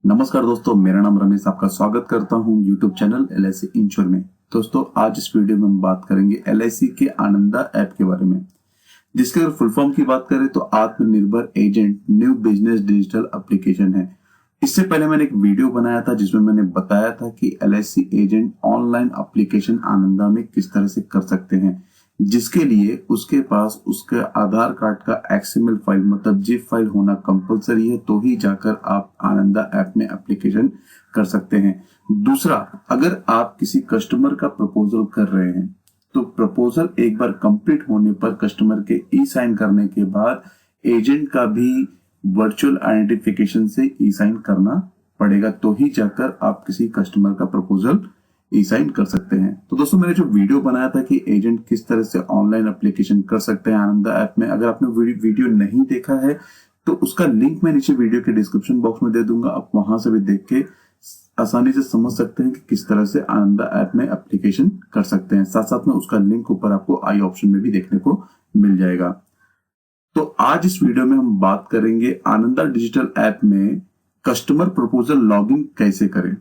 नमस्कार दोस्तों, मेरा नाम रमेश। आपका स्वागत करता हूं यूट्यूब चैनल LIC इंश्योर में। दोस्तों, आज इस वीडियो में हम बात करेंगे LIC के आनंदा ऐप के बारे में, जिसके अगर फुल फॉर्म की बात करें तो आत्मनिर्भर agent new business digital application है। इससे पहले मैंने एक वीडियो बनाया था जिसमें मैंने बताया था कि LIC agent online application Ananda में किस तरह से कर सकते हैं, जिसके लिए उसके पास उसके आधार कार्ड का XML फाइल मतलब जिप फाइल होना कंपलसरी है, तो ही जाकर आप आनंदा ऐप में एप्लीकेशन कर सकते हैं। दूसरा, अगर आप किसी कस्टमर का प्रपोजल कर रहे हैं तो प्रपोजल एक बार कंप्लीट होने पर कस्टमर के ई साइन करने के बाद एजेंट का भी वर्चुअल आइडेंटिफिकेशन से ई साइन करना पड़ेगा, तो ही जाकर आप किसी कस्टमर का प्रपोजल ई साइन कर सकते हैं। तो दोस्तों, मैंने जो वीडियो बनाया था कि एजेंट किस तरह से ऑनलाइन एप्लीकेशन कर सकते हैं आनंदा ऐप में, अगर आपने वीडियो नहीं देखा है तो उसका लिंक मैं नीचे वीडियो के डिस्क्रिप्शन बॉक्स में दे दूंगा। आप वहां से भी देख के आसानी से समझ सकते हैं कि किस तरह से आनंदा ऐप में एप्लीकेशन कर सकते हैं। साथ साथ में उसका लिंक ऊपर आपको आई ऑप्शन में भी देखने को मिल जाएगा। तो आज इस वीडियो में हम बात करेंगे आनंदा डिजिटल ऐप में कस्टमर प्रपोजल लॉगिन कैसे करें।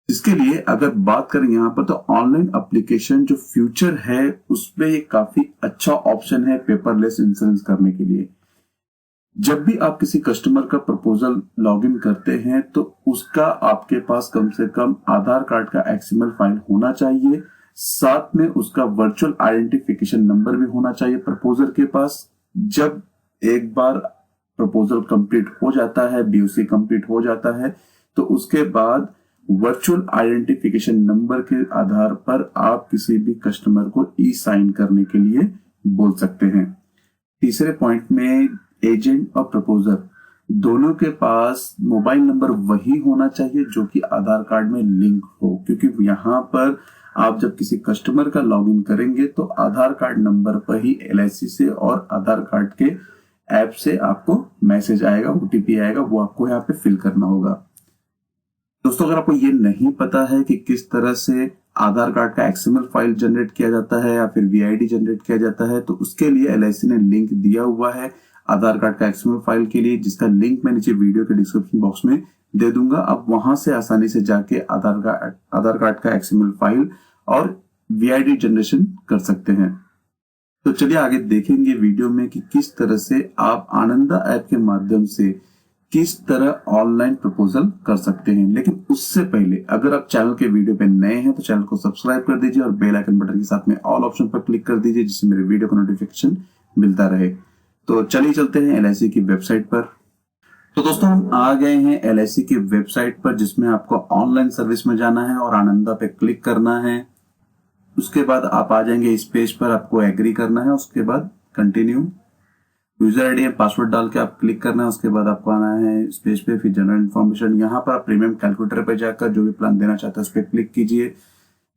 इसके लिए अगर बात करें यहाँ पर तो ऑनलाइन एप्लीकेशन जो फ्यूचर है उसमें ये काफी अच्छा ऑप्शन है पेपरलेस इंश्योरेंस करने के लिए। जब भी आप किसी कस्टमर का प्रपोजल लॉगिन करते हैं तो उसका आपके पास कम से कम आधार कार्ड का XML फाइल होना चाहिए, साथ में उसका वर्चुअल आइडेंटिफिकेशन नंबर भी होना चाहिए प्रपोजर के पास। जब एक बार प्रपोजल कंप्लीट हो जाता है, BOC कंप्लीट हो जाता है, तो उसके बाद वर्चुअल आइडेंटिफिकेशन नंबर के आधार पर आप किसी भी कस्टमर को ई साइन करने के लिए बोल सकते हैं। तीसरे पॉइंट में एजेंट और प्रपोजर दोनों के पास मोबाइल नंबर वही होना चाहिए जो कि आधार कार्ड में लिंक हो, क्योंकि यहाँ पर आप जब किसी कस्टमर का लॉगिन करेंगे तो आधार कार्ड नंबर पर ही LIC से और आधार कार्ड के ऐप से आपको मैसेज आएगा, OTP आएगा, वो आपको यहाँ पे फिल करना होगा। दोस्तों, अगर आपको ये नहीं पता है कि किस तरह से आधार कार्ड का XML फाइल जनरेट किया जाता है या फिर VID जनरेट किया जाता है, तो उसके लिए LIC ने लिंक दिया हुआ है आधार कार्ड का XML फाइल के लिए, जिसका लिंक मैं नीचे वीडियो के डिस्क्रिप्शन बॉक्स में दे दूंगा। आप वहां से आसानी से जाके आधार कार्ड का XML फाइल और VID जनरेशन कर सकते हैं। तो चलिए आगे देखेंगे वीडियो में कि किस तरह से आप आनंदा ऐप के माध्यम से किस तरह ऑनलाइन प्रपोजल कर सकते हैं। लेकिन उससे पहले अगर आप चैनल के वीडियो पे नए हैं तो चैनल को सब्सक्राइब कर दीजिए और बेल आइकन बटन के साथ में ऑल ऑप्शन पर क्लिक कर दीजिए, जिससे मेरे वीडियो का नोटिफिकेशन मिलता रहे। तो चलिए चलते हैं LIC की वेबसाइट पर। तो दोस्तों, हम आ गए हैं LIC की वेबसाइट पर, जिसमें आपको ऑनलाइन सर्विस में जाना है और आनंदा पे क्लिक करना है। उसके बाद आप आ जाएंगे इस पेज पर, आपको एग्री करना है, उसके बाद continue user ID and password डाल के आप क्लिक करना है। उसके बाद आपको आना है इस पेज पे, फिर जनरल इन्फॉर्मेशन। यहाँ पर आप प्रीमियम कैलकुलेटर पे जाकर जो भी प्लान देना चाहते हैं उस पर क्लिक कीजिए।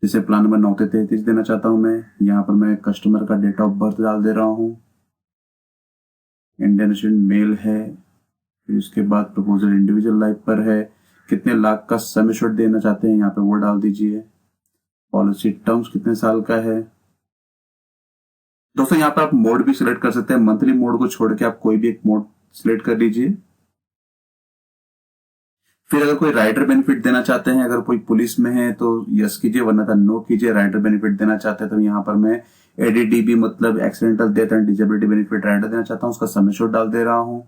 जैसे प्लान नंबर 933 देना चाहता हूँ मैं। यहाँ पर मैं कस्टमर का डेट ऑफ बर्थ डाल दे रहा हूँ, इंडियन रेसिडेंट मेल है। फिर उसके बाद प्रपोजल इंडिविजुअल लाइफ पर है, कितने लाख का सम एश्योर्ड देना चाहते हैं यहाँ पे वो डाल दीजिए। पॉलिसी टर्म्स कितने साल का है। दोस्तों, यहाँ पर आप मोड भी सिलेक्ट कर सकते हैं, मंथली मोड को छोड़ के आप कोई भी एक मोड सिलेक्ट कर लीजिए। फिर अगर कोई राइडर बेनिफिट देना चाहते हैं, अगर कोई पुलिस में है तो यस कीजिए, वरना तो नो कीजिए। राइडर बेनिफिट देना चाहते हैं तो यहाँ पर मैं ADDB मतलब accidental death and disability benefit rider देना चाहता हूँ, उसका सम एश्योर्ड डाल दे रहा हूँ।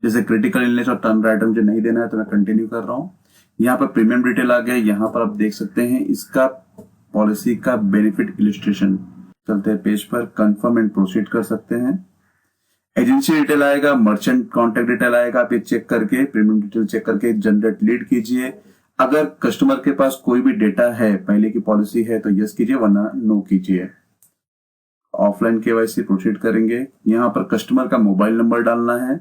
जैसे क्रिटिकल इलनेस और टर्म राइडर मुझे नहीं देना है तो मैं कंटिन्यू कर रहा हूँ। यहाँ पर प्रीमियम डिटेल आ गया। यहाँ पर आप देख सकते हैं इसका पॉलिसी का बेनिफिट इलिस्ट्रेशन। चलते हैं पेज पर, कंफर्म एंड प्रोसीड कर सकते हैं। एजेंसी डिटेल आएगा, मर्चेंट कॉन्टेक्ट डिटेल आएगा, आप ये चेक करके प्रीमियम डिटेल चेक करके जनरेट लीड कीजिए। अगर कस्टमर के पास कोई भी डेटा है, पहले की पॉलिसी है तो यस कीजिए, वरना नो कीजिए। ऑफलाइन KYC प्रोसीड करेंगे। यहाँ पर कस्टमर का मोबाइल नंबर डालना है,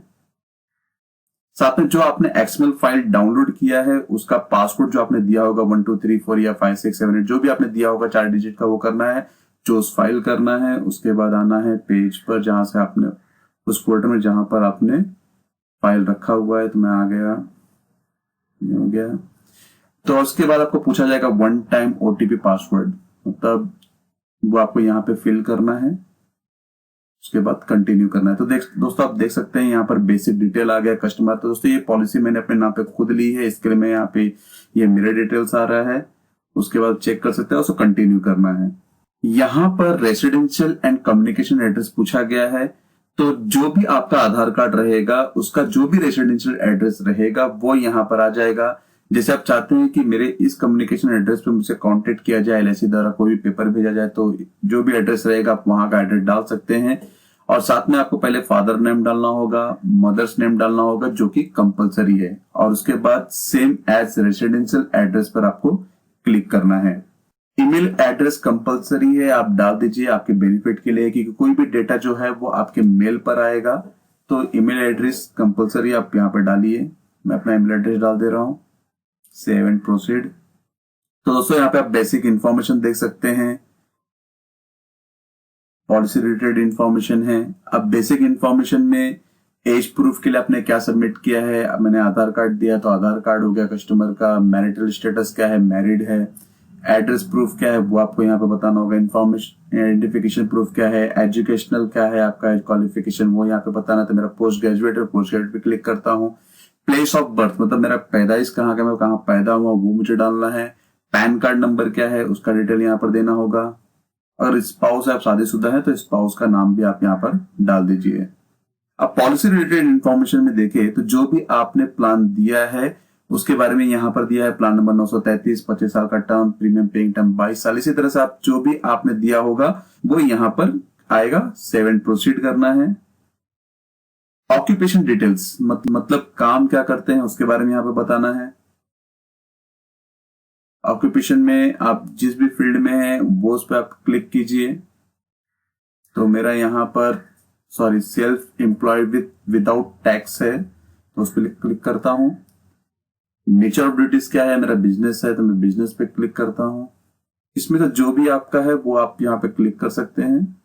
साथ में जो आपने XML फाइल डाउनलोड किया है उसका पासवर्ड जो आपने दिया होगा 1 2 3 4 या 5 6 7 8 जो भी आपने दिया होगा 4 डिजिट का, वो करना है, चूज फाइल करना है। उसके बाद आना है पेज पर जहां से आपने उस फोल्डर में जहां पर आपने फाइल रखा हुआ है। तो मैं आ गया, ये हो गया। तो उसके बाद आपको पूछा जाएगा 1 टाइम OTP पासवर्ड, मतलब वो आपको यहाँ पे फिल करना है। उसके बाद कंटिन्यू करना है। तो दोस्तों आप देख सकते हैं यहाँ पर बेसिक डिटेल आ गया कस्टमर। तो दोस्तों ये पॉलिसी मैंने अपने नाम पे खुद ली है, इसके लिए मैं यहाँ पे ये मेरे डिटेल्स आ रहा है, उसके बाद चेक कर सकते हैं, उसको कंटिन्यू करना है। यहाँ पर रेसिडेंशियल एंड कम्युनिकेशन एड्रेस पूछा गया है, तो जो भी आपका आधार कार्ड रहेगा उसका जो भी रेसिडेंशियल एड्रेस रहेगा वो यहाँ पर आ जाएगा। जैसे आप चाहते हैं कि मेरे इस कम्युनिकेशन एड्रेस पे मुझसे कांटेक्ट किया जाए, एलआईसी द्वारा कोई भी पेपर भेजा जाए, तो जो भी एड्रेस रहेगा आप वहां का एड्रेस डाल सकते हैं। और साथ में आपको पहले फादर नेम डालना होगा, मदर्स नेम डालना होगा, जो कि कंपलसरी है, और उसके बाद सेम एज रेसिडेंशियल एड्रेस पर आपको क्लिक करना है। ईमेल एड्रेस कंपलसरी है, आप डाल दीजिए आपके बेनिफिट के लिए, क्योंकि कोई भी डेटा जो है वो आपके मेल पर आएगा। तो ईमेल एड्रेस कंपलसरी आप यहाँ पर डालिए। मैं अपना ईमेल एड्रेस डाल दे रहा हूं, सेव एंड प्रोसीड। तो दोस्तों यहाँ पे आप बेसिक इंफॉर्मेशन देख सकते हैं, पॉलिसी रिलेटेड इंफॉर्मेशन है। अब बेसिक इंफॉर्मेशन में एज प्रूफ के लिए आपने क्या सबमिट किया है, अब मैंने आधार कार्ड दिया तो आधार कार्ड हो गया कस्टमर का। मैरिटल स्टेटस क्या है, मैरिड है। एड्रेस प्रूफ क्या है वो आपको यहाँ पे बताना होगा। इन्फॉर्मेशन आइडेंटिफिकेशन प्रूफ क्या है, एजुकेशनल क्या है आपका क्वालिफिकेशन वो यहाँ पे बताना। तो मेरा पोस्ट ग्रेजुएट है, पोस्ट ग्रेजुएट पे क्लिक करता हूँ। प्लेस ऑफ बर्थ मतलब मेरा पैदाइश कहाँ का, मैं कहाँ पैदा हुआ वो मुझे डालना है। पैन कार्ड नंबर क्या है उसका डिटेल यहाँ पर देना होगा। अगर स्पाउस आप शादीशुदा है तो स्पाउस का नाम भी आप यहाँ पर डाल दीजिए। अब पॉलिसी रिलेटेड इंफॉर्मेशन में देखें तो जो भी आपने प्लान दिया है उसके बारे में यहाँ पर दिया है। प्लान नंबर 933, 25 साल का टर्म, प्रीमियम पेइंग टर्म 22 साल। इसी तरह से आप जो भी आपने दिया होगा वो यहाँ पर आएगा। सेव एंड प्रोसीड करना है। ऑक्यूपेशन डिटेल्स मतलब काम क्या करते हैं उसके बारे में यहाँ पे बताना है। ऑक्यूपेशन में आप जिस भी फील्ड में है वो उस पर आप क्लिक कीजिए। तो मेरा यहाँ पर सेल्फ एम्प्लॉयड विदाउट टैक्स है, तो उस पर क्लिक करता हूं। नेचर ऑफ ड्यूटीज क्या है, मेरा बिजनेस है तो मैं बिजनेस पे क्लिक करता हूं। इसमें तो जो भी आपका है वो आप यहाँ पे क्लिक कर सकते हैं।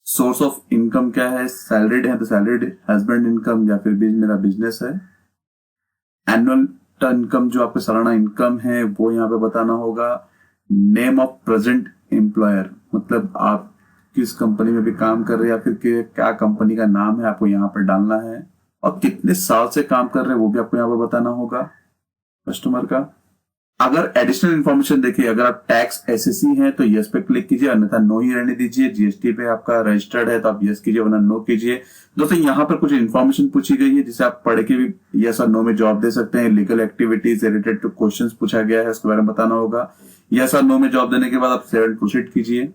सोर्स ऑफ इनकम क्या है, सैलरीड है तो सैलरीड हस्बैंड इनकम या फिर मेरा बिजनेस है। एनुअल इनकम जो आपका सालाना इनकम है वो यहाँ पे बताना होगा। नेम ऑफ प्रेजेंट एम्प्लॉयर मतलब आप किस कंपनी में भी काम कर रहे हैं या फिर क्या कंपनी का नाम है आपको यहाँ पर डालना है। और कितने साल से काम कर रहे हैं वो भी आपको यहाँ पर बताना होगा कस्टमर का। अगर एडिशनल इन्फॉर्मेशन देखिए, अगर आप टैक्स एसएससी हैं तो यस पे क्लिक कीजिए, अन्यथा नो ही रहने दीजिए। जीएसटी पे आपका रजिस्टर्ड है तो आप यस कीजिए वरना नो कीजिए। दोस्तों यहाँ पर कुछ इन्फॉर्मेशन पूछी गई है जिसे आप पढ़ के भी यस और नो में जवाब दे सकते हैं। Legal activities related two questions पूछा गया है, उसके बारे में बताना होगा। यस और नो में जवाब देने के बाद आप सेव एंड प्रोसीड कीजिए।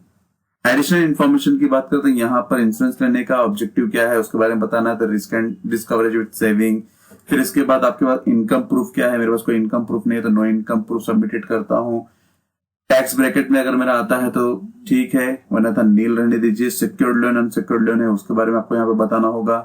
एडिशनल इन्फॉर्मेशन की बात करते हैं, यहाँ पर इंश्योरेंस लेने का ऑब्जेक्टिव क्या है उसके बारे में बताना है। तो risk and risk coverage with saving. फिर इसके बाद आपके पास इनकम प्रूफ क्या है, मेरे पास कोई इनकम प्रूफ नहीं है तो नो इनकम प्रूफ सबमिटेड करता हूँ। टैक्स ब्रैकेट में अगर मेरा आता है तो ठीक है, वरना था नील रहने दीजिए। सिक्योर्ड लोन अनसिक्योर्ड लोन है उसके बारे में आपको यहाँ पे बताना होगा।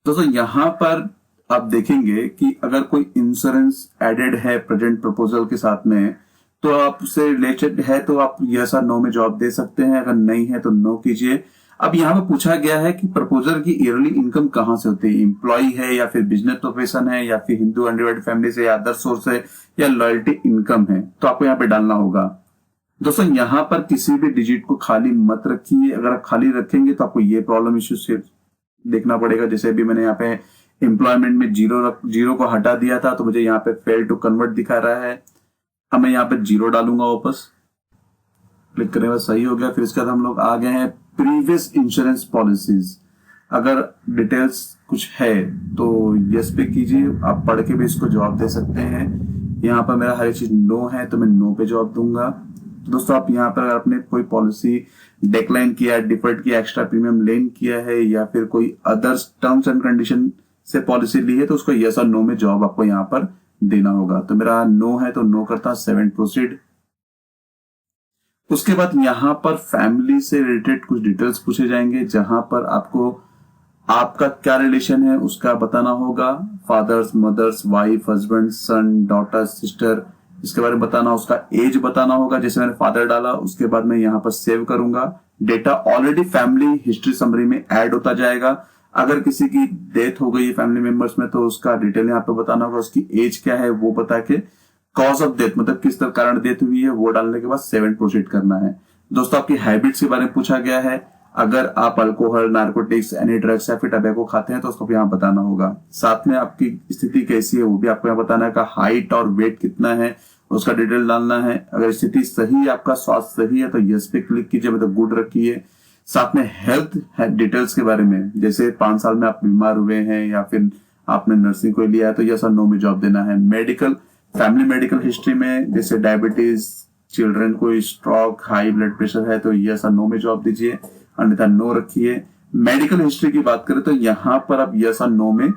दोस्तों यहाँ पर आप देखेंगे कि अगर कोई इंश्योरेंस एडेड है प्रेजेंट प्रपोजल के साथ में तो आप उससे रिलेटेड है तो आप यस और नो में जवाब दे सकते हैं, अगर नहीं है तो नो कीजिए। अब यहाँ पे पूछा गया है कि प्रपोजर की ईयरली इनकम कहाँ से होती है, एम्प्लॉय है या फिर बिजनेस प्रोफेशन है या फिर हिंदू अनडिवाइडेड फैमिली से या अदर सोर्स है या लॉयल्टी इनकम है, तो आपको यहाँ पे डालना होगा। दोस्तों यहाँ पर किसी भी डिजिट को खाली मत रखिए, अगर आप खाली रखेंगे तो आपको ये प्रॉब्लम इश्यू से देखना पड़ेगा। जैसे अभी मैंने यहाँ पे एम्प्लॉयमेंट में जीरो को हटा दिया था तो मुझे यहाँ पे फेल टू कन्वर्ट दिखा रहा है। अब मैं यहाँ पे 0 डालूंगा, वापस क्लिक करने के बाद सही हो गया। फिर इसके बाद हम लोग आ गए हैं प्रीवियस इंश्योरेंस पॉलिसीज। अगर डिटेल्स कुछ है तो यस पे कीजिए, आप पढ़ के भी इसको जवाब दे सकते हैं। यहाँ पर मेरा हर एक चीज नो है तो मैं नो पे जवाब दूंगा। तो दोस्तों आप यहाँ पर आपने कोई पॉलिसी डिक्लाइन किया, डिफर्ड किया, एक्स्ट्रा प्रीमियम लेन किया है या फिर कोई अदर्स टर्म्स एंड कंडीशन से पॉलिसी ली है तो उसको यस और नो में जवाब आपको यहाँ पर देना होगा। तो मेरा नो है तो नो करता, सेव एंड प्रोसीड। उसके बाद यहाँ पर फैमिली से रिलेटेड कुछ डिटेल्स पूछे जाएंगे जहां पर आपको आपका क्या रिलेशन है उसका बताना होगा। फादर्स, मदर्स, वाइफ, हस्बैंड, सन, डॉटर, सिस्टर, इसके बारे में बताना, उसका एज बताना होगा। जैसे मैंने फादर डाला उसके बाद मैं यहाँ पर सेव करूंगा। Data already family history summary में ऐड होता जाएगा। अगर किसी की डेथ हो गई है फैमिली मेंबर्स में तो उसका डिटेल यहाँ पे बताना होगा। उसकी एज क्या है वो बता के कॉज ऑफ डेथ मतलब किस तरह कारण डेथ हुई है वो डालने के बाद सेव एंड प्रोसीड करना है। दोस्तों आपकी हैबिट्स के बारे में पूछा गया है। अगर आप अल्कोहल, नार्कोटिक्स, एनी ड्रग्स या फिर टबैको खाते हैं तो उसको भी यहाँ बताना होगा। साथ में आपकी स्थिति कैसी है वो भी आपको यहाँ बताना है, हाइट और वेट कितना है उसका डिटेल डालना है। अगर स्थिति सही है, आपका स्वास्थ्य सही है तो यस पे क्लिक कीजिए, मतलब गुड रखिए। साथ में हेल्थ डिटेल्स के बारे में, जैसे 5 साल में आप बीमार हुए हैं या फिर आपने नर्सिंग को लिया है तो यस और नो में जवाब देना है। मेडिकल, फैमिली मेडिकल हिस्ट्री में जैसे डायबिटीज, चिल्ड्रन को स्ट्रोक, हाई ब्लड प्रेशर है तो यस और नो में जवाब दीजिए, अन्यथा नो रखिए। मेडिकल हिस्ट्री की बात करें तो यहाँ पर आप यस और नो में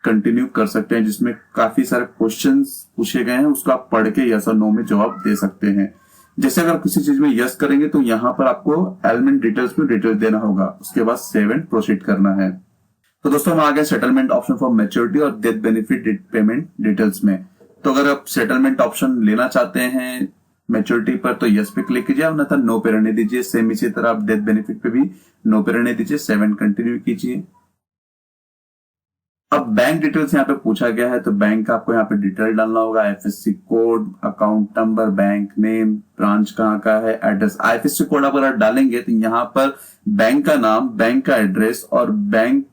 कंटिन्यू कर सकते हैं, जिसमें काफी सारे क्वेश्चंस पूछे गए हैं, उसको आप पढ़ के यस और नो में जवाब दे सकते हैं। जैसे अगर किसी चीज में यस करेंगे तो यहाँ पर आपको एलिमेंट डिटेल्स में डिटेल्स देना होगा, उसके बाद सेव एंड प्रोसीड करना है। तो दोस्तों हम आ गए सेटलमेंट ऑप्शन फॉर मैच्योरिटी और डेथ बेनिफिट पेमेंट डिटेल्स में। तो अगर आप सेटलमेंट ऑप्शन लेना चाहते हैं मैच्योरिटी पर तो यस पे क्लिक कीजिए, अन्यथा नो पे रहने दीजिए। सेम इसी तरह आप डेथ बेनिफिट पे भी नो पे रहने दीजिए, 7 कंटिन्यू कीजिए। अब बैंक डिटेल्स यहाँ पे पूछा गया है तो बैंक का आपको यहाँ पे डिटेल डालना होगा, IFSC code, account number, bank name, branch कहाँ का है, एड्रेस। आईएफएससी कोड अगर आप डालेंगे तो यहाँ पर बैंक का नाम, बैंक का एड्रेस और बैंक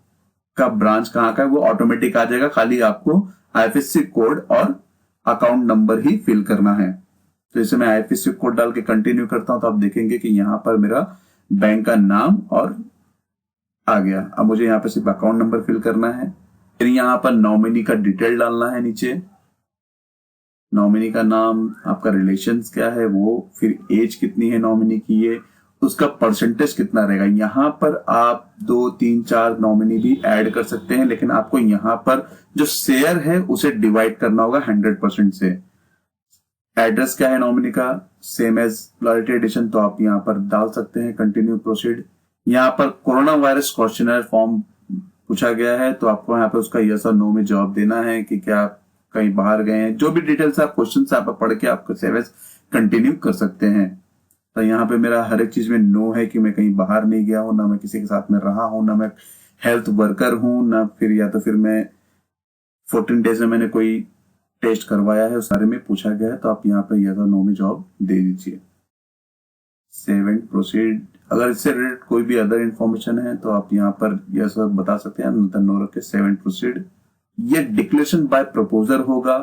का ब्रांच कहाँ का है वो ऑटोमेटिक आ जाएगा, खाली आपको आईएफएससी कोड और अकाउंट नंबर ही फिल करना है। तो जैसे मैं आईएफएससी कोड डाल के कंटिन्यू करता हूं तो आप देखेंगे कि यहाँ पर मेरा बैंक का नाम और आ गया। अब मुझे यहाँ पे सिर्फ अकाउंट नंबर फिल करना है। फिर यहाँ पर नॉमिनी का डिटेल डालना है, नीचे नॉमिनी का नाम, आपका रिलेशंस क्या है वो, फिर एज कितनी है नॉमिनी की, ये उसका परसेंटेज कितना रहेगा। यहाँ पर आप 2, 3, 4 नॉमिनी भी ऐड कर सकते हैं, लेकिन आपको यहाँ पर जो शेयर है उसे डिवाइड करना होगा 100% से। एड्रेस क्या है नॉमिनी का, सेम एज प्लॉरिटी एडिशन, तो आप यहाँ पर डाल सकते हैं, कंटिन्यू प्रोसीड। यहाँ पर कोरोना वायरस क्वेश्चनर फॉर्म पूछा गया है तो आपको यहाँ पे उसका यस और नो में जवाब देना है कि क्या आप कहीं बाहर गए हैं। जो भी डिटेल्स आप क्वेश्चन आप पढ़ के आपको सेव एज कंटिन्यू कर सकते हैं। तो यहाँ पे मेरा हर एक चीज में नो है कि मैं कहीं बाहर नहीं गया हूं, ना मैं किसी के साथ में रहा हूं, ना मैं हेल्थ वर्कर हूं, ना फिर या तो फिर मैं 14 डेज में मैंने कोई टेस्ट करवाया है, उस बारे में पूछा गया है। तो आप यहाँ पे यस और नो में जवाब दे दीजिए, सेव एंड प्रोसीड। अगर इससे रिलेटेड कोई भी अदर इंफॉर्मेशन है तो आप यहाँ पर यस बता सकते हैं, नो रख के सेव एंड प्रोसीड। ये डिक्लेरेशन बाय प्रपोजर होगा।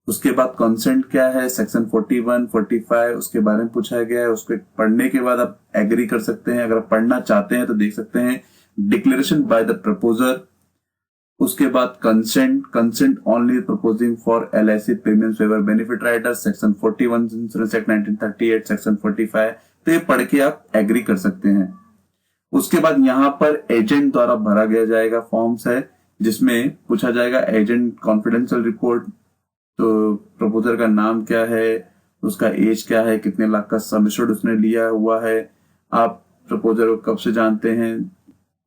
उसके बाद कंसेंट क्या है, सेक्शन 41, 45 उसके बारे में पूछा गया है। उसको पढ़ने के बाद आप एग्री कर सकते हैं। अगर पढ़ना चाहते हैं तो देख सकते हैं डिक्लेरेशन बाय द प्रपोजर। उसके बाद consent only proposing for LIC premium waiver benefit rider, section 41 insurance act 1938, section 45। तो ये पढ़ के आप एग्री कर सकते हैं। उसके बाद यहाँ पर एजेंट द्वारा भरा गया जाएगा फॉर्म्स है, जिसमें पूछा जाएगा एजेंट कॉन्फिडेंशियल रिपोर्ट। तो प्रपोजर का नाम क्या है, उसका एज क्या है, कितने लाख का सम एश्योर्ड उसने लिया हुआ है, आप प्रपोजर को कब से जानते हैं,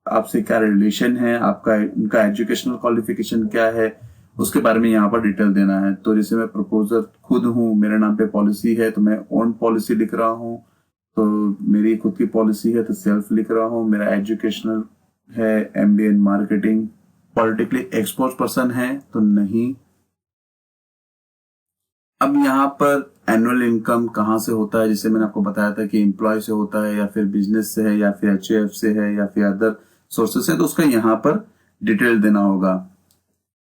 आपसे क्या रिलेशन है, आपका उनका एजुकेशनल क्वालिफिकेशन क्या है, उसके बारे में यहाँ पर डिटेल देना है। तो जैसे मैं प्रपोजर खुद हूँ, मेरे नाम पे पॉलिसी है तो मैं ओन पॉलिसी लिख रहा हूँ, तो मेरी खुद की पॉलिसी है तो सेल्फ लिख रहा हूँ। मेरा एजुकेशनल है MBA in marketing. Politically expose person है तो नहीं। अब यहाँ पर एनुअल इनकम कहाँ से होता है, जैसे मैंने आपको बताया था कि एम्प्लॉय से होता है या फिर बिजनेस से है या फिर एचयूएफ से है या फिर अदर सोर्सेस से, तो उसका यहाँ पर डिटेल देना होगा।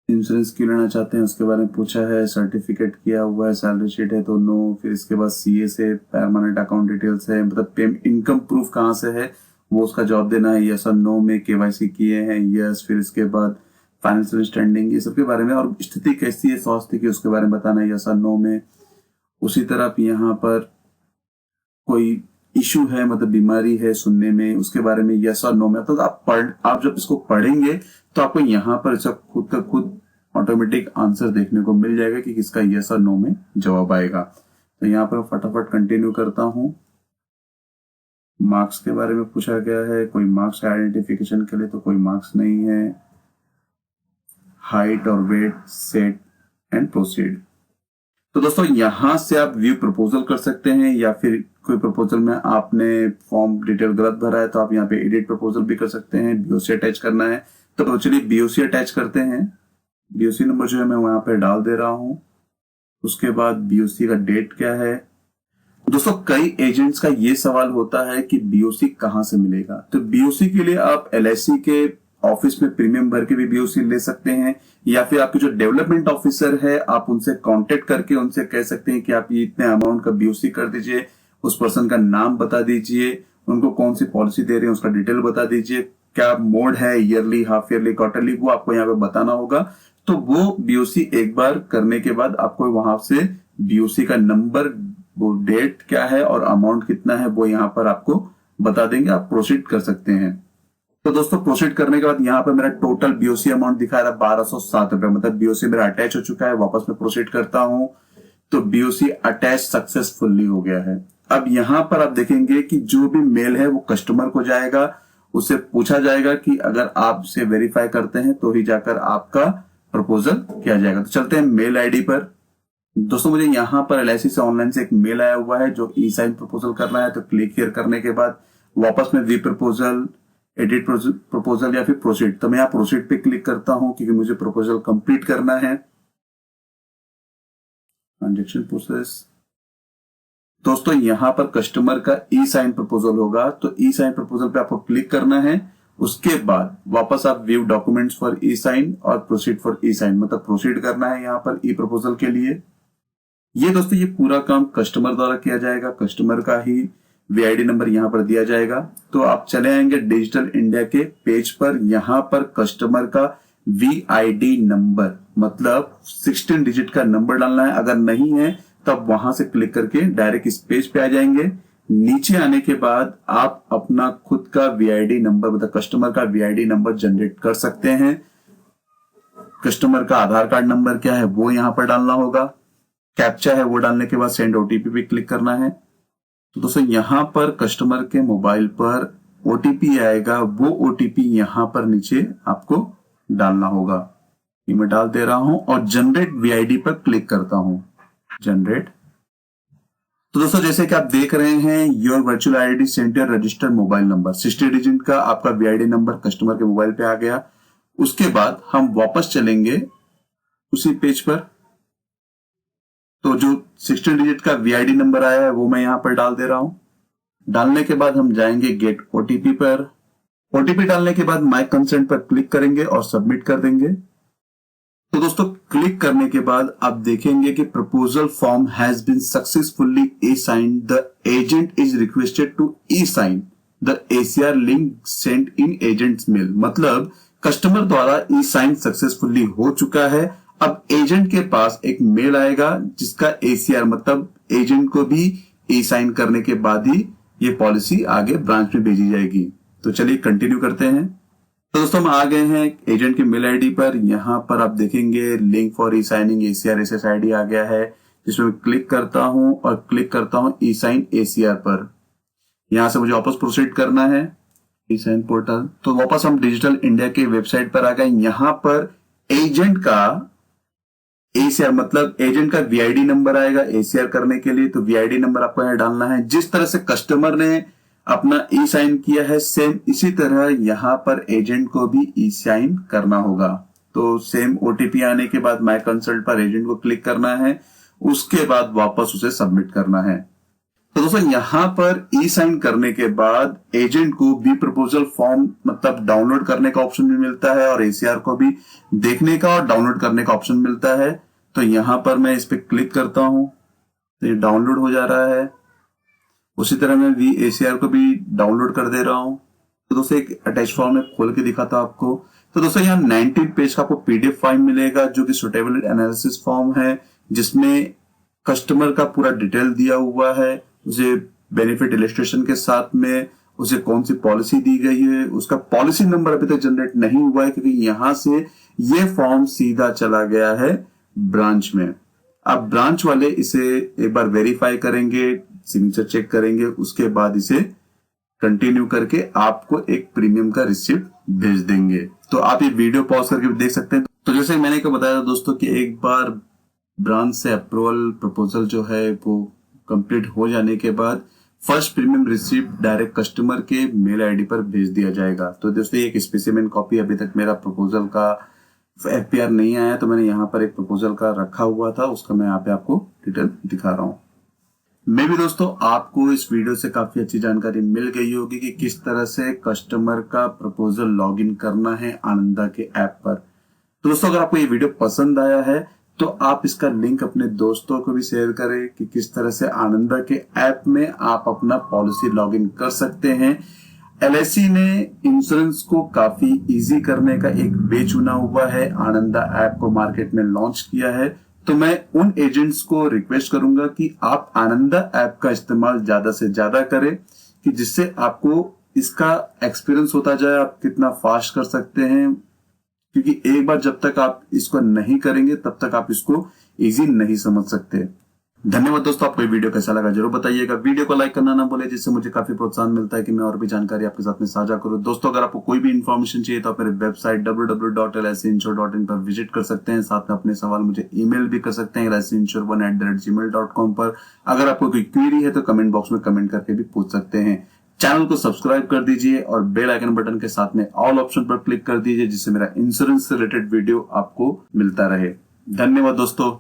इंश्योरेंस क्यों लेना चाहते हैं उसके बारे में पूछा है, सर्टिफिकेट किया हुआ है, सैलरी शीट है तो नो। फिर इसके बाद सीए से परमानेंट अकाउंट डिटेल्स है, मतलब इनकम प्रूफ कहाँ से है वो उसका जवाब देना है, यस और नो में। केवाईसी किए हैं, यस। फिर इसके बाद फाइनेंशियल स्टैंडिंग, ये सब के बारे में, और स्थिति कैसी है स्वास्थ्य की उसके बारे में बताना है, यस और नो में। उसी तरह आप यहाँ पर कोई इशू है, मतलब बीमारी है सुनने में, उसके बारे में यस और नो में। तो आप जब इसको पढ़ेंगे तो आपको यहाँ पर इसका खुद का खुद ऑटोमेटिक आंसर देखने को मिल जाएगा कि किसका यस और नो में जवाब आएगा। तो यहाँ पर फटाफट कंटिन्यू करता हूँ। मार्क्स के बारे में पूछा गया है, कोई मार्क्स आइडेंटिफिकेशन के लिए तो कोई मार्क्स नहीं है। हाइट और वेट, सेट एंड प्रोसीड। तो दोस्तों यहां से आप व्यू प्रपोजल कर सकते हैं, या फिर कोई प्रपोजल में आपने फॉर्म डिटेल गलत भरा है तो आप यहाँ पे एडिट प्रपोजल भी कर सकते हैं। बीओसी अटैच करना है तो चलिए बीओसी अटैच करते हैं। बीओसी नंबर जो है मैं वहां पे डाल दे रहा हूं। उसके बाद बीओसी का डेट क्या है, दोस्तों कई एजेंट्स का ये सवाल होता है कि बीओसी कहां से मिलेगा। तो बीओसी के लिए आप एलआईसी के ऑफिस में प्रीमियम भर के भी बीओसी ले सकते हैं, या फिर आपके जो डेवलपमेंट ऑफिसर है आप उनसे कांटेक्ट करके उनसे कह सकते हैं कि आप ये इतने अमाउंट का बीओसी कर दीजिए, उस पर्सन का नाम बता दीजिए, उनको कौन सी पॉलिसी दे रहे हैं उसका डिटेल बता दीजिए, क्या मोड है, ईयरली, हाफ ईयरली, क्वार्टरली, वो आपको यहाँ पे बताना होगा। तो वो बीओसी एक बार करने के बाद आपको वहां से बीओसी का नंबर, वो डेट क्या है और अमाउंट कितना है वो यहाँ पर आपको बता देंगे, आप प्रोसीड कर सकते हैं। तो दोस्तों प्रोसीड करने के बाद यहाँ पर मेरा टोटल बीओसी अमाउंट दिखा रहा है 1207 रुपए, मतलब बीओसी मेरा अटैच हो चुका है। वापस मैं प्रोसीड करता हूं तो बीओसी अटैच सक्सेसफुली हो गया है। अब यहाँ पर आप देखेंगे कि जो भी मेल है वो कस्टमर को जाएगा, उससे पूछा जाएगा कि अगर आप इसे वेरीफाई करते हैं तो ही जाकर आपका प्रपोजल किया जाएगा। तो चलते हैं मेल आईडी पर। दोस्तों मुझे यहाँ पर एलआईसी से ऑनलाइन से एक मेल आया हुआ है जो ई साइन प्रपोजल करना है। तो क्लिक हियर करने के बाद वापस में वी प्रपोजल, एडिट प्रपोजल या फिर प्रोसीड, तो मैं यहाँ प्रोसीड पे क्लिक करता हूं क्योंकि मुझे प्रपोजल कंप्लीट करना है। Transaction process. दोस्तों यहाँ पर कस्टमर का ई साइन प्रपोजल होगा, तो ई साइन प्रपोजल पे आपको क्लिक करना है। उसके बाद वापस आप view documents for e sign और प्रोसीड फॉर ई साइन, मतलब प्रोसीड करना है यहाँ पर ई प्रपोजल के लिए। ये दोस्तों ये पूरा काम कस्टमर द्वारा किया जाएगा, कस्टमर का ही वीआईडी नंबर यहाँ पर दिया जाएगा। तो आप चले आएंगे डिजिटल इंडिया के पेज पर, यहाँ पर कस्टमर का वीआईडी नंबर मतलब 16 डिजिट का नंबर डालना है। अगर नहीं है तब वहां से क्लिक करके डायरेक्ट इस पेज पे आ जाएंगे। नीचे आने के बाद आप अपना खुद का वीआईडी नंबर मतलब कस्टमर का वीआईडी नंबर जनरेट कर सकते हैं। कस्टमर का आधार कार्ड नंबर क्या है वो यहाँ पर डालना होगा, कैप्चा है वो डालने के बाद सेंड ओटीपी पे क्लिक करना है। तो दोस्तों यहाँ पर कस्टमर के मोबाइल पर ओटीपी आएगा, वो ओटीपी यहाँ पर नीचे आपको डालना होगा। ये मैं डाल दे रहा हूं और जनरेट वीआईडी पर क्लिक करता हूं, जनरेट। तो दोस्तों जैसे कि आप देख रहे हैं your virtual ID centre registered mobile number 60 digit का आपका वीआईडी नंबर कस्टमर के मोबाइल पे आ गया। उसके बाद हम वापस चलेंगे उसी पेज पर, तो जो 16 डिजिट का वीआईडी नंबर आया है वो मैं यहां पर डाल दे रहा हूं। डालने के बाद हम जाएंगे गेट ओटीपी पर। ओटीपी डालने के बाद माई कंसेंट पर क्लिक करेंगे और सबमिट कर देंगे। तो दोस्तों क्लिक करने के बाद आप देखेंगे कि proposal form has been successfully e signed, the agent is requested to e sign the ACR link sent in agent's mail, मतलब कस्टमर द्वारा ई साइन सक्सेसफुली हो चुका है। अब एजेंट के पास एक मेल आएगा जिसका एसीआर मतलब एजेंट को भी ई साइन करने के बाद ही ये पॉलिसी आगे ब्रांच में भेजी जाएगी। तो चलिए कंटिन्यू करते हैं। तो दोस्तों हम आ गए हैं एजेंट की मेल आईडी पर। यहां पर आप देखेंगे link for e signing ACR SSID आ गया है, जिसमें मैं क्लिक करता हूं और क्लिक करता हूं ई साइन एसीआर पर। यहां से मुझे वापस प्रोसीड करना है ई साइन पोर्टल। तो वापस हम डिजिटल इंडिया के वेबसाइट पर आ गए। यहां पर एजेंट का एसीआर मतलब एजेंट का वीआईडी नंबर आएगा एसीआर करने के लिए, तो वीआईडी नंबर आपको यहां डालना है। जिस तरह से कस्टमर ने अपना ई साइन किया है सेम इसी तरह यहां पर एजेंट को भी ई साइन करना होगा। तो सेम ओटीपी आने के बाद माय कंसल्ट पर एजेंट को क्लिक करना है, उसके बाद वापस उसे सबमिट करना है। तो दोस्तों यहां पर ई साइन करने के बाद एजेंट को भी प्रपोजल फॉर्म मतलब डाउनलोड करने का ऑप्शन भी मिलता है और एसीआर को भी देखने का और डाउनलोड करने का ऑप्शन मिलता है। तो यहां पर मैं इस पर क्लिक करता हूं तो ये डाउनलोड हो जा रहा है। उसी तरह मैं वी एसीआर को भी डाउनलोड कर दे रहा हूं। तो दोस्तों एक अटैच फॉर्म में खोल के दिखाता हूं आपको। तो दोस्तों यहाँ 19 पेज का आपको पीडीएफ फाइल मिलेगा जो कि सुटेबिलिटी एनालिसिस फॉर्म है, जिसमें कस्टमर का पूरा डिटेल दिया हुआ है, उसे बेनिफिट इलस्ट्रेशन के साथ में उसे कौन सी पॉलिसी दी गई है, उसका पॉलिसी नंबर अभी तक जनरेट नहीं हुआ है क्योंकि यहां से ये फॉर्म सीधा चला गया है ब्रांच में। अब ब्रांच वाले इसे एक बार वेरीफाई करेंगे, सिग्नेचर चेक करेंगे, उसके बाद इसे कंटिन्यू करके आपको एक प्रीमियम का रिसिप्ट भेज देंगे। तो आप ये वीडियो पॉज करके भी देख सकते हैं। तो जैसे मैंने को बताया था दोस्तों कि एक बार ब्रांच से अप्रूवल प्रपोजल जो है वो कंप्लीट हो जाने के बाद first premium receipt direct customer के मेल आईडी पर भेज दिया जाएगा। तो दोस्तों एक स्पेसिमेन कॉपी अभी तक मेरा प्रपोजल का एफपीआर नहीं आया, तो मैंने यहाँ पर एक प्रपोजल का रखा हुआ था, उसका मैं यहाँ पे आपको डिटेल दिखा रहा हूँ। मैं भी दोस्तों आपको इस वीडियो से काफी अच्छी जानकारी मिल गई होगी कि किस तरह से कस्टमर का प्रपोजल लॉगिन करना है आनंदा के ऐप पर। तो दोस्तों अगर आपको ये वीडियो पसंद आया है तो आप इसका लिंक अपने दोस्तों को भी शेयर करें कि किस तरह से आनंदा के ऐप में आप अपना पॉलिसी लॉगिन कर सकते हैं। एलआईसी ने इंश्योरेंस को काफी इजी करने का एक वे चुना हुआ है, आनंदा ऐप को मार्केट में लॉन्च किया है। तो मैं उन एजेंट्स को रिक्वेस्ट करूंगा कि आप आनंदा ऐप का इस्तेमाल ज्यादा से ज्यादा करें कि जिससे आपको इसका एक्सपीरियंस होता जाए, आप कितना फास्ट कर सकते हैं। क्योंकि एक बार जब तक आप इसको नहीं करेंगे तब तक आप इसको इजी नहीं समझ सकते। धन्यवाद दोस्तों, आपको ये वीडियो कैसा लगा जरूर बताइएगा। वीडियो को लाइक करना ना भूले, जिससे मुझे काफी प्रोत्साहन मिलता है कि मैं और भी जानकारी आपके साथ में साझा करूं। दोस्तों अगर आपको कोई भी इन्फॉर्मेशन चाहिए तो आप मेरे वेबसाइट www.licinsure.in पर विजिट कर सकते हैं। साथ में अपने सवाल मुझे ईमेल भी कर सकते हैं licinsure1@gmail.com पर। अगर आपको कोई क्वेरी है तो कमेंट बॉक्स में कमेंट करके भी पूछ सकते हैं। चैनल को सब्सक्राइब कर दीजिए और बेल आइकन बटन के साथ में ऑल ऑप्शन पर क्लिक कर दीजिए, जिससे मेरा इंश्योरेंस से रिलेटेड वीडियो आपको मिलता रहे। धन्यवाद दोस्तों।